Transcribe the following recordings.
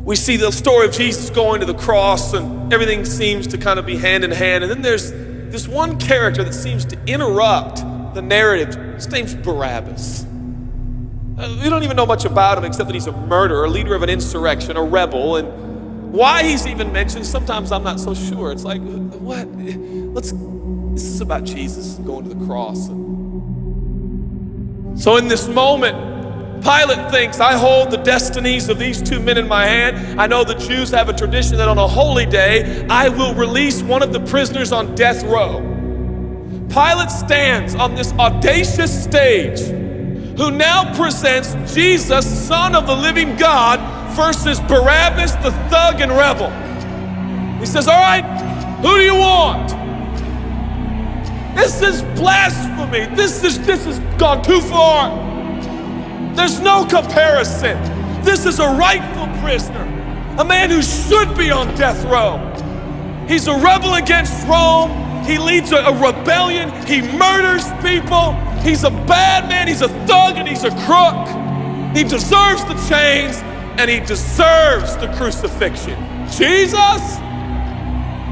We see the story of Jesus going to the cross, and everything seems to kind of be hand in hand. And then there's this one character that seems to interrupt the narrative. His name's Barabbas. We don't even know much about him except that he's a murderer, a leader of an insurrection, a rebel. And why he's even mentioned, sometimes I'm not so sure. It's like, what? This is about Jesus going to the cross. So in this moment, Pilate thinks, I hold the destinies of these two men in my hand. I know the Jews have a tradition that on a holy day, I will release one of the prisoners on death row. Pilate stands on this audacious stage, who now presents Jesus, Son of the living God, versus Barabbas, the thug and rebel. He says, all right, who do you want? This is blasphemy. This has gone too far. There's no comparison. This is a rightful prisoner, a man who should be on death row. He's a rebel against Rome. He leads a rebellion. He murders people. He's a bad man. He's a thug and he's a crook. He deserves the chains and he deserves the crucifixion. Jesus,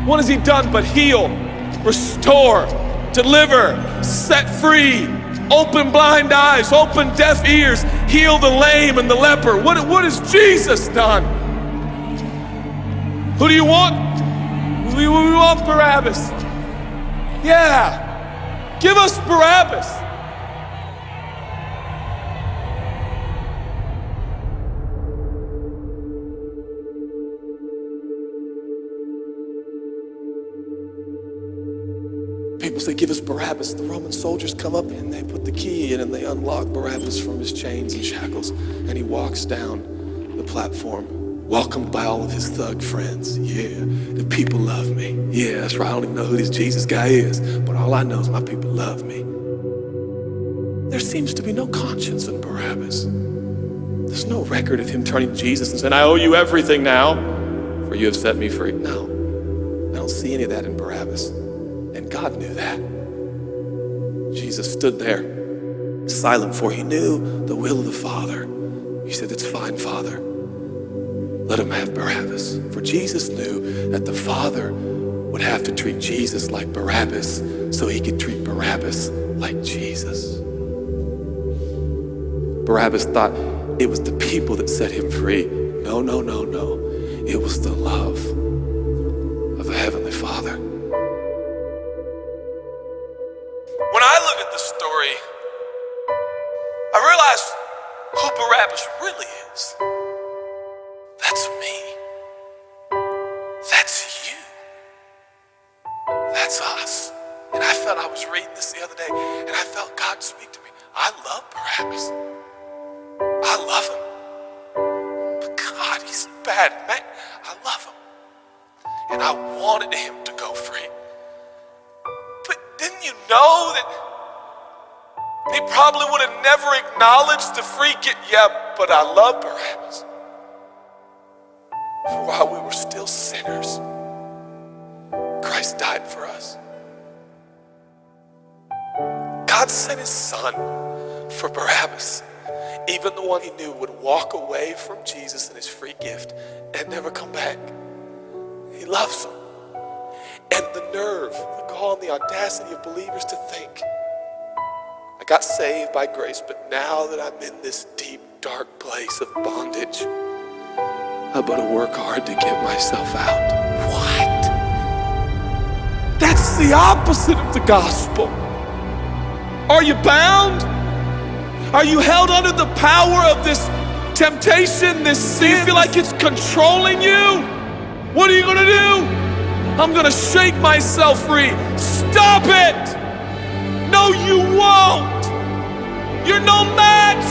what has he done but heal, restore, deliver, set free, open blind eyes, open deaf ears, heal the lame and the leper? What has Jesus done? Who do you want? We want Barabbas. Yeah, give us Barabbas. People say, give us Barabbas. The Roman soldiers come up and they put the key in and they unlock Barabbas from his chains and shackles. And he walks down the platform, welcomed by all of his thug friends. Yeah, the people love me. Yeah, that's right. I don't even know who this Jesus guy is, but all I know is my people love me. There seems to be no conscience in Barabbas. There's no record of him turning to Jesus and saying, I owe you everything now, for you have set me free. No, I don't see any of that in Barabbas. And God knew that. Jesus stood there, silent, for he knew the will of the Father. He said, it's fine, Father. Let him have Barabbas. For Jesus knew that the Father would have to treat Jesus like Barabbas so he could treat Barabbas like Jesus. Barabbas thought it was the people that set him free. No. It was the love of a heavenly Father. When I look at the story, I realize who Barabbas really is. That's me. That's you. That's us. And I felt, I was reading this the other day, and I felt God speak to me. I love Barabbas. I love him. But God, he's bad, man. I love him. And I wanted him to go free. But didn't you know that he probably would have never acknowledged the free gift? Yeah, but I love Barabbas. For while we were still sinners, Christ died for us. God sent his son for Barabbas, even the one he knew would walk away from Jesus and his free gift and never come back. He loves him. And the nerve, the gall, and the audacity of believers to think, I got saved by grace, but now that I'm in this deep, dark place of bondage, I better work hard to get myself out. What? That's the opposite of the gospel. Are you bound? Are you held under the power of this temptation, this sin? Do you feel like it's controlling you? What are you gonna do? I'm gonna shake myself free. Stop it! No, you won't! You're no match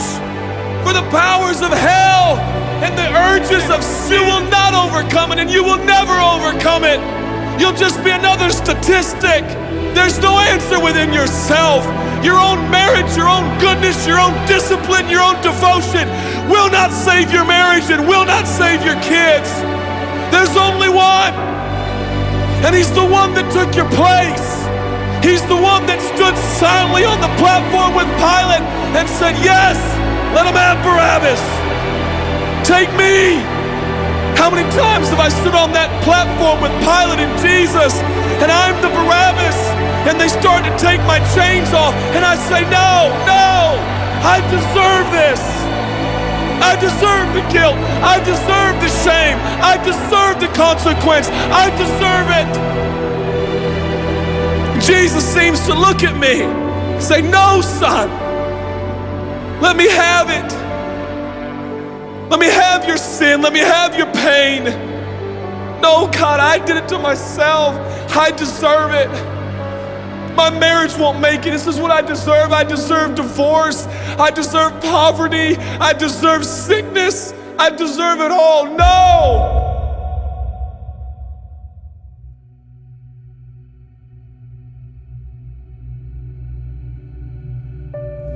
for the powers of hell and the urges of sin. You will not overcome it, and you will never overcome it. You'll just be another statistic. There's no answer within yourself. Your own marriage, your own goodness, your own discipline, your own devotion will not save your marriage and will not save your kids. There's only one, and he's the one that took your place. He's the one that stood silently on the platform with Pilate and said, yes, let him have Barabbas. Take me. How many times have I stood on that platform with Pilate and Jesus, and I'm the Barabbas, and they start to take my chains off, and I say, no, no, I deserve this. I deserve the guilt. I deserve the shame. I deserve the consequence. I deserve it. Jesus seems to look at me and say, no, son, let me have it. Let me have your sin. Let me have your pain. No, God, I did it to myself. I deserve it. My marriage won't make it. This is what I deserve. I deserve divorce. I deserve poverty. I deserve sickness. I deserve it all. No!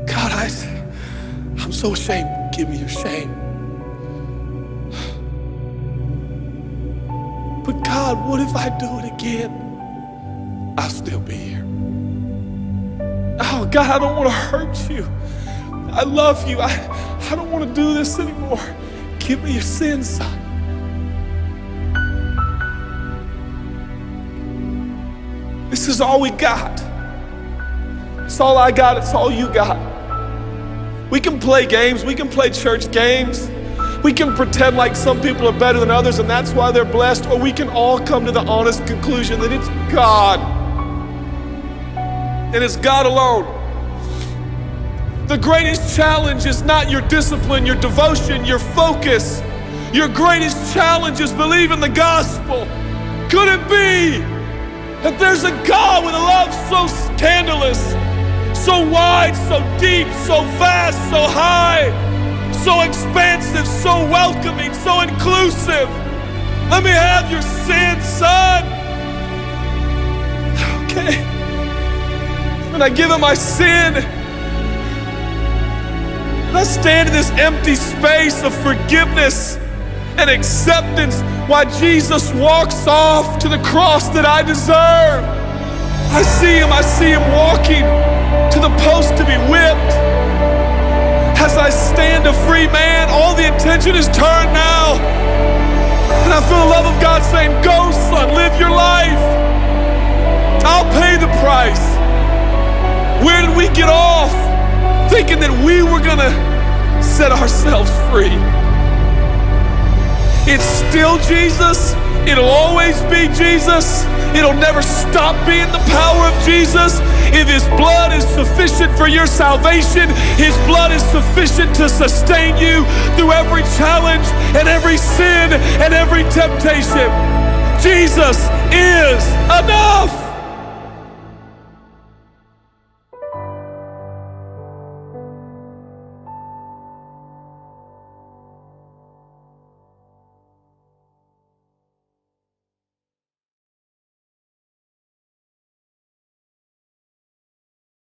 God, I'm so ashamed. Give me your shame. But God, what if I do it again? I'll still be here. Oh God, I don't want to hurt you. I love you. I don't want to do this anymore. Give me your sins, son. This is all we got. It's all I got. It's all you got. We can play games. We can play church games. We can pretend like some people are better than others and that's why they're blessed, or we can all come to the honest conclusion that it's God. And it's God alone. The greatest challenge is not your discipline, your devotion, your focus. Your greatest challenge is believing the gospel. Could it be that there's a God with a love so scandalous, so wide, so deep, so vast, so high, so expansive, so welcoming, so inclusive? Let me have your sin, son. Okay. And I give him my sin. And I stand in this empty space of forgiveness and acceptance while Jesus walks off to the cross that I deserve. I see him walking to the post to be whipped. As I stand a free man, all the attention is turned now. And I feel the love of God saying, go son, live your life. I'll pay the price. Where did we get off thinking that we were gonna set ourselves free? It's still Jesus. It'll always be Jesus. It'll never stop being the power of Jesus. If his blood is sufficient for your salvation, his blood is sufficient to sustain you through every challenge and every sin and every temptation. Jesus is enough.